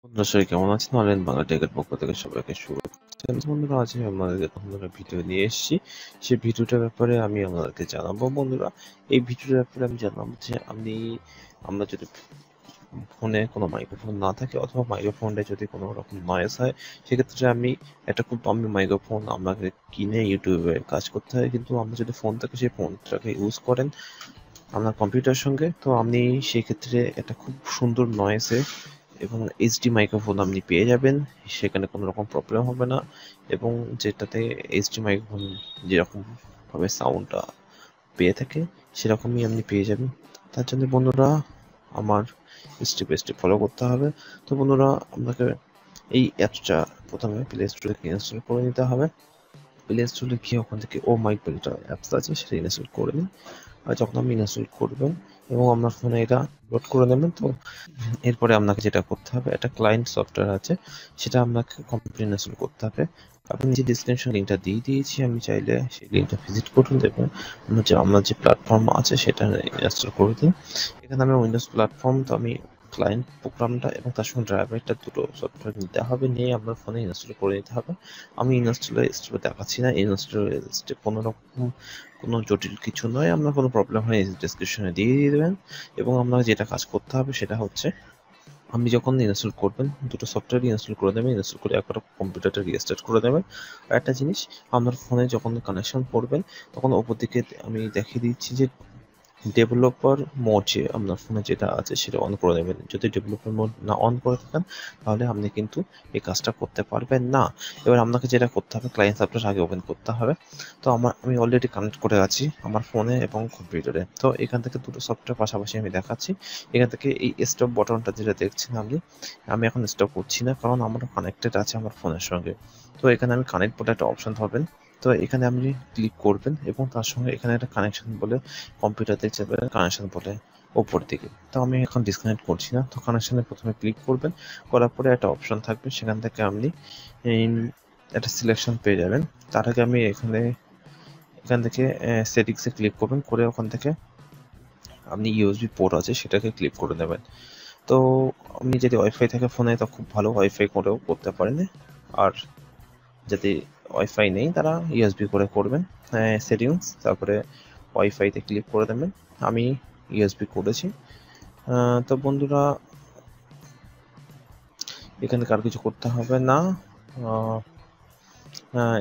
বন্ধুরা সবাই কেমন আছেন? অনলাইন বাংলা টেকের পক্ষ থেকে সবাইকে শুভেচ্ছা। বন্ধুরা আজ আমি আপনাদেরকে নতুন একটা ভিডিও নিয়ে এসেছি। সেই ভিডিওটার ব্যাপারে আমি আপনাদেরকে জানাবো। বন্ধুরা এই ভিডিওটার ব্যাপারে আমি জানাবো যে আমরা যদি ফোনে কোনো মাইক্রোফোন না থাকে অথবা মাইক্রোফোনটা যদি কোনো রকম নয়েজ হয়, সেক্ষেত্রে আমি একটা খুব দামি মাইক্রোফোন আপনাকে কিনে ইউটিউবে কাজ করতে হয়, কিন্তু আমরা যদি ফোন থেকে সেই ফোনটাকে ইউজ করেন আপনার কম্পিউটারের সঙ্গে, তো আপনি সেক্ষেত্রে একটা খুব সুন্দর নয়েজে এবং এইচডি মাইক্রোফোন আপনি পেয়ে যাবেন। সেখানে কোনো রকম প্রবলেম হবে না, এবং যেটাতে এইচডি মাইক্রোফোন যেরকমভাবে সাউন্ডটা পেয়ে থাকে সেরকমই আপনি পেয়ে যাবেন। তার জন্য বন্ধুরা আমার স্টেপ বাই স্টেপ ফলো করতে হবে। তো বন্ধুরা আপনাকে এই অ্যাপসটা প্রথমে প্লে স্টোর থেকে ইনস্টল করে নিতে হবে। প্লে স্টোরে গিয়ে ওখান থেকে ও মাইক বলে একটা অ্যাপস আছে, সেটা ইনস্টল করে নিন। আর যখন আপনি ইনস্টল করবেন এবং আপনার ফোনে এটা লোড করে নেবেন, তো এরপরে আপনাকে যেটা করতে হবে, একটা ক্লায়েন্ট সফটওয়্যার আছে, সেটা আপনাকে কমপ্লিট ইনস্টল করতে হবে। আপনি যে ডিসক্রিপশন লিঙ্কটা দিয়ে দিয়েছি, আমি চাইলে সেই লিঙ্কটা ভিজিট করুন, দেখবেন আপনার যে প্ল্যাটফর্ম আছে সেটা ইনস্টল করে দিন। এখানে আমি উইন্ডোজ প্ল্যাটফর্ম, তো আমি ক্লায়েন্ট প্রোগ্রামটা এবং তার সঙ্গে ড্রাইভারটা দুটো সফটওয়্যার নিতে হবে, নিয়ে আপনার ফোনে ইনস্টল করে নিতে হবে। আমি স্টেপে দেখাচ্ছি না, ইনস্টল স্টেপ কোনো জটিল কিছু নয়। আপনার কোনো প্রবলেম হয় ডিসক্রিপশনে দিয়ে দেবেন। এবং আপনার যেটা কাজ করতে হবে সেটা হচ্ছে, আপনি যখন ইনস্টল করবেন দুটো সফটওয়্যার ইনস্টল করে দেবেন, ইনস্টল করে একবার কম্পিউটারটা রিস্টার্ট করে দেবেন। আর একটা জিনিস, আপনার ফোনে যখন কানেকশন করবেন তখন ওপর দিকে আমি দেখিয়ে দিচ্ছি যে ডেভেলপার মোড, যে আপনার ফোনে যেটা আছে সেটা অন করে দেবেন। যদি ডেভেলপার মোড না অন করে থাকেন তাহলে আপনি কিন্তু এই কাজটা করতে পারবেন না। এবার আপনাকে যেটা করতে হবে, ক্লায়েন্ট সফটওয়্যার আগে ওপেন করতে হবে। তো আমি অলরেডি কানেক্ট করে আছি আমার ফোনে এবং কম্পিউটারে। তো এখান থেকে দুটো সফটওয়্যার পাশাপাশি আমি দেখাচ্ছি। এখান থেকে এই স্টপ বাটনটা যেটা দেখছেন আমি এখন স্টপ করছি না, কারণ আমার কানেক্টেড আছে আমার ফোনের সঙ্গে। তো এখানে আমি কানেক্ট বলে একটা অপশন পাবেন, তো এখানে আপনি ক্লিক করবেন এবং তার সঙ্গে এখানে একটা কানেকশন বলে কম্পিউটার দেখতে পাবেন, কানেকশন বলে ওপর দিকে। তো আমি এখন ডিসকানেক্ট করছি না, তো কানেকশনে প্রথমে ক্লিক করবেন, করার পরে একটা অপশন থাকবে, সেখান থেকে আপনি একটা সিলেকশন পেয়ে যাবেন। তার আগে আমি এখান থেকে সেটিংসে ক্লিক করবেন, করে ওখান থেকে আপনি ইউএসবি পোর্ট আছে সেটাকে ক্লিক করে নেবেন। তো আপনি যদি ওয়াইফাই থাকে ফোনে তো খুব ভালো, ওয়াইফাই করেও করতে পারেন। আর যদি ওয়াইফাই নেই তারা ইউএসবি করে করবেন। সেটিংস, তারপরে ওয়াইফাইতে ক্লিক করে দেবেন। আমি ইউএসবি করেছি। তো বন্ধুরা এখানে আর কিছু করতে হবে না।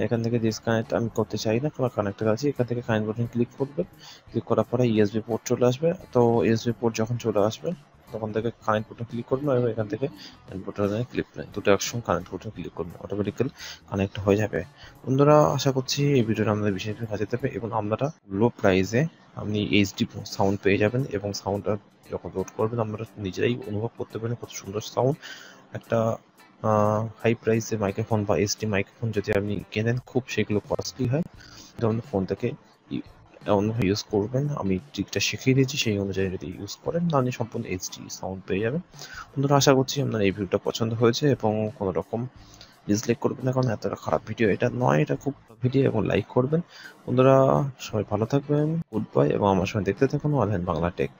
এখান থেকে ডিসকানেক্ট আমি করতে চাই না, কারণ কানেক্টেড আছে। এখান থেকে কানেক্ট বাটন ক্লিক করবে, ক্লিক করার পরে ইউএসবি পোর্ট চলে আসবে। তো ইউএসবি পোর্ট যখন চলে আসবে তখন থেকে কানেক্ট বাটন ক্লিক করবেন এবং এখান থেকে কানেক্ট বাটনে ক্লিক করবেন, দুটো একসঙ্গে কানেক্ট বাটন ক্লিক করবেন, অটোমেটিক্যালি কানেক্ট হয়ে যাবে। বন্ধুরা আশা করছি এই ভিডিওটা আমাদের বিশেষভাবে কাজে দেবে এবং আপনারা লো প্রাইসে আপনি এইচডি সাউন্ড পেয়ে যাবেন, এবং সাউন্ডটা যখন লোড করবেন আপনারা নিজেরাই অনুভব করতে পারেন কত সুন্দর সাউন্ড। একটা হাই প্রাইসে মাইক্রোফোন বা এইচডি মাইক্রোফোন যদি আপনি কেনেন, খুব সেগুলো কস্টলি হয়। যেমন ফোন থেকে অন্যভাবে ইউজ করবেন, আমি ট্রিকটা শিখিয়ে দিয়েছি, সেই অনুযায়ী যদি ইউজ করেন তাহলে সম্পূর্ণ এইচডি সাউন্ড পেয়ে যাবেন। বন্ধুরা আশা করছি আপনার এই ভিডিওটা পছন্দ হয়েছে এবং কোনো রকম ডিসলাইক করবেন না, কারণ এতটা খারাপ ভিডিও এটা নয়, এটা খুব ভিডিও, এবং লাইক করবেন। বন্ধুরা সবাই ভালো থাকবেন, গুড বাই, এবং আমার সঙ্গে দেখতে থাকুন অনলাইন বাংলা টেক।